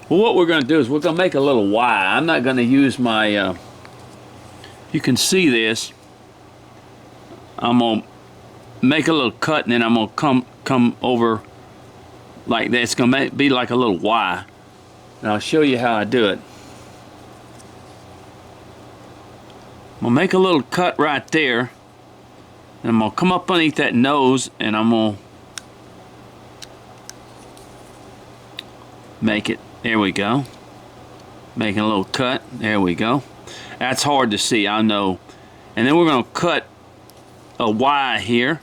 Well, what we're going to do is we're going to make a little Y. I'm not going to use my, you can see this. I'm going to make a little cut and then I'm going to come over like that. It's going to be like a little Y. And I'll show you how I do it. I'm going to make a little cut right there. And I'm going to come up underneath that nose and I'm going to make it. There we go. Making a little cut. There we go. That's hard to see, I know. And then we're going to cut a Y here.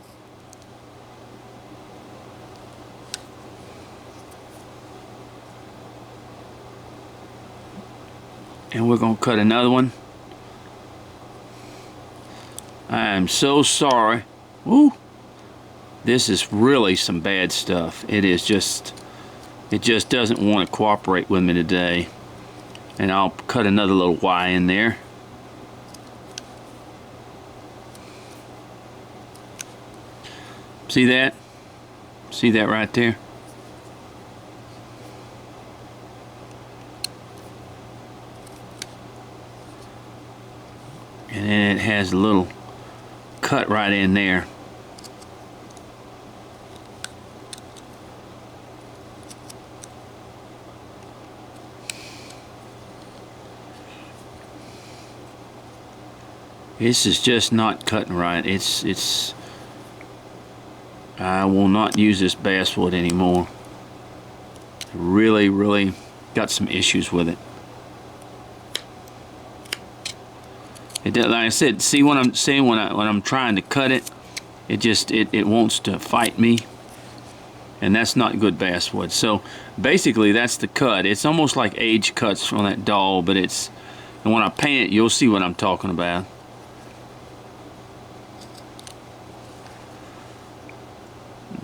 And we're going to cut another one. I am so sorry. Woo! This is really some bad stuff. It is just, it just doesn't want to cooperate with me today. And I'll cut another little Y in there. See that? See that right there? And then it has a little cut right in there. This is just not cutting right. It's I will not use this basswood anymore. Really got some issues with it. It does, like I said, see what I'm saying when I'm trying to cut it, it wants to fight me, and that's not good basswood. So basically, that's the cut. It's almost like age cuts on that doll, but it's, and when I paint it, you'll see what I'm talking about.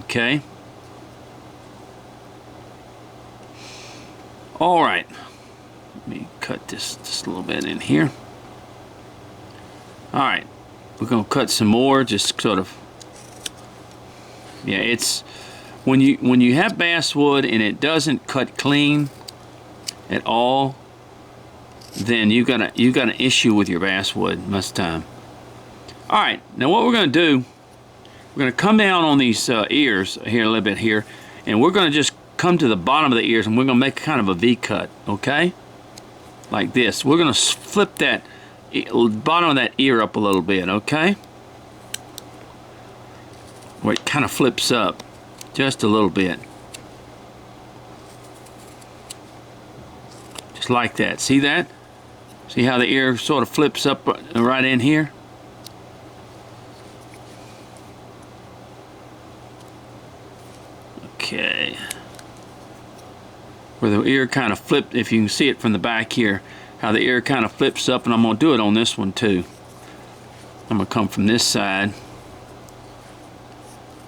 Okay. All right. Let me cut this just a little bit in here. All right. We're going to cut some more, just sort of. Yeah, it's when you have basswood and it doesn't cut clean at all, then you got an issue with your basswood most of the time. All right. Now what we're going to do, we're going to come down on these ears here a little bit here, and we're going to just come to the bottom of the ears, and we're going to make kind of a V cut, okay? Like this. We're going to flip that bottom of that ear up a little bit, okay? Where it kind of flips up just a little bit. Just like that. See that? See how the ear sort of flips up right in here? Okay. Where the ear kind of flipped, if you can see it from the back here, how the ear kind of flips up, and I'm going to do it on this one too. I'm going to come from this side.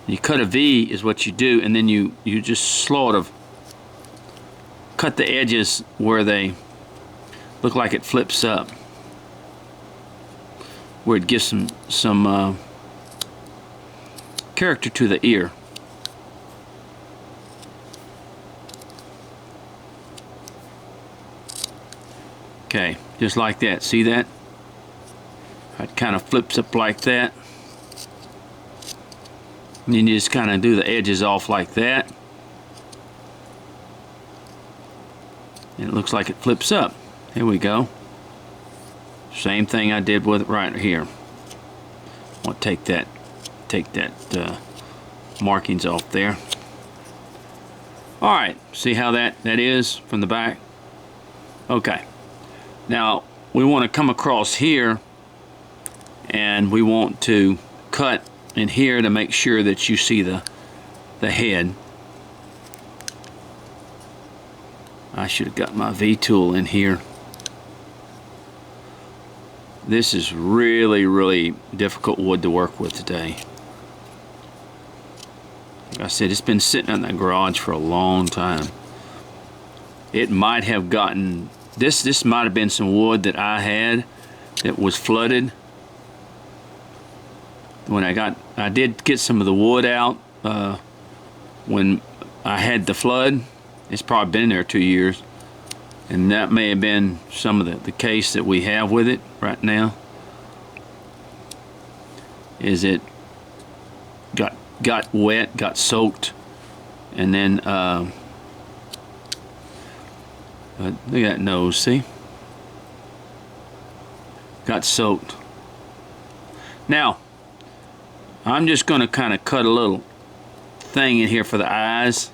You cut a V is what you do, and then you just sort of cut the edges where they look like it flips up, where it gives some character to the ear. Okay, just like that. See that? It kind of flips up like that. And then you just kind of do the edges off like that. And it looks like it flips up. Here we go. Same thing I did with it right here. I'll take that markings off there. All right, see how that is from the back? Okay. Now we want to come across here, and we want to cut in here to make sure that you see the head. I should have got my V-tool in here. This is really difficult wood to work with today. Like I said, it's been sitting in the garage for a long time. It might have gotten, this might have been some wood that I had that was flooded. When I did get some of the wood out when I had the flood. It's probably been there 2 years. And that may have been some of the case that we have with it right now. Is it got wet, got soaked, and then look at that nose, see? Got soaked. Now, I'm just going to kind of cut a little thing in here for the eyes.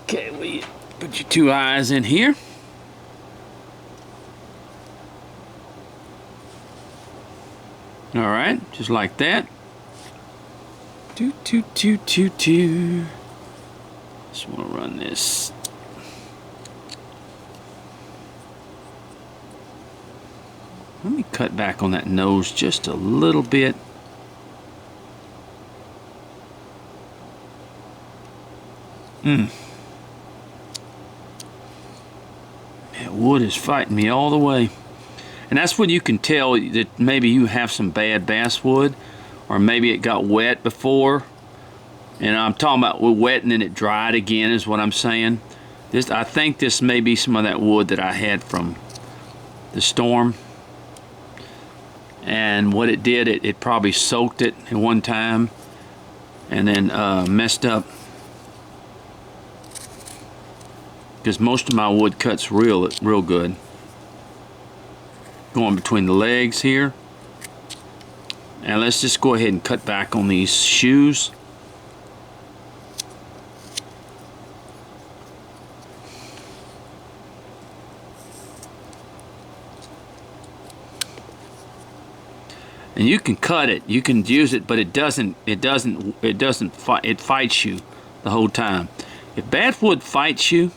Okay, we put your 2 eyes in here. All right, just like that. Just want to run this. Let me cut back on that nose just a little bit. That wood is fighting me all the way. And that's when you can tell that maybe you have some bad basswood, or maybe it got wet before. And I'm talking about wet and then it dried again is what I'm saying. I think this may be some of that wood that I had from the storm. And what it did, it probably soaked it at one time and then messed up. Because most of my wood cuts real good. Going between the legs here. And let's just go ahead and cut back on these shoes. And you can cut it, you can use it, but it fights you the whole time. If basswood fights you,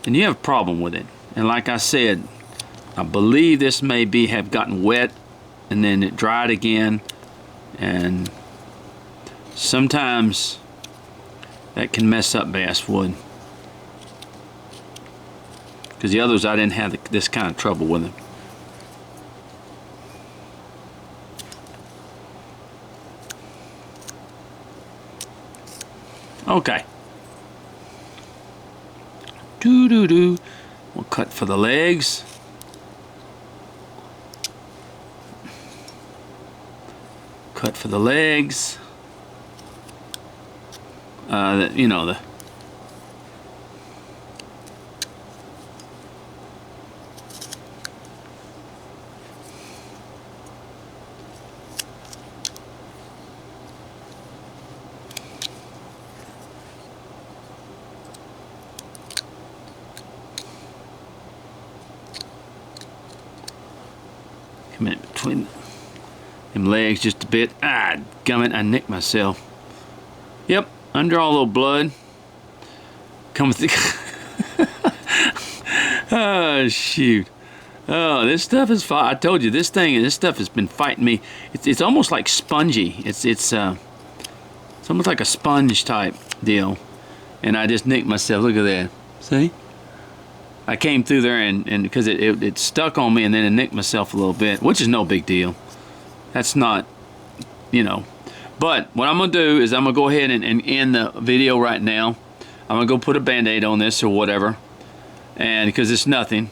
then you have a problem with it. And like I said, I believe this may have gotten wet and then it dried again, and sometimes that can mess up basswood. Because the others I didn't have this kind of trouble with them. Okay. We'll cut for the legs. Cut for the legs. You know, the come in between them legs just a bit. Ah, gummit, I nicked myself. Yep, under all the blood. Come with the oh shoot. Oh, this stuff is I told you this stuff has been fighting me. It's almost like spongy. It's almost like a sponge type deal. And I just nicked myself. Look at that. See? I came through there and because it stuck on me, and then it nicked myself a little bit, which is no big deal. That's not, you know. But what I'm going to do is I'm going to go ahead and end the video right now. I'm going to go put a Band-Aid on this or whatever, and because it's nothing,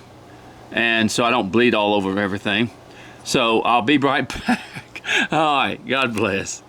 and so I don't bleed all over everything. So I'll be right back. All right, God bless.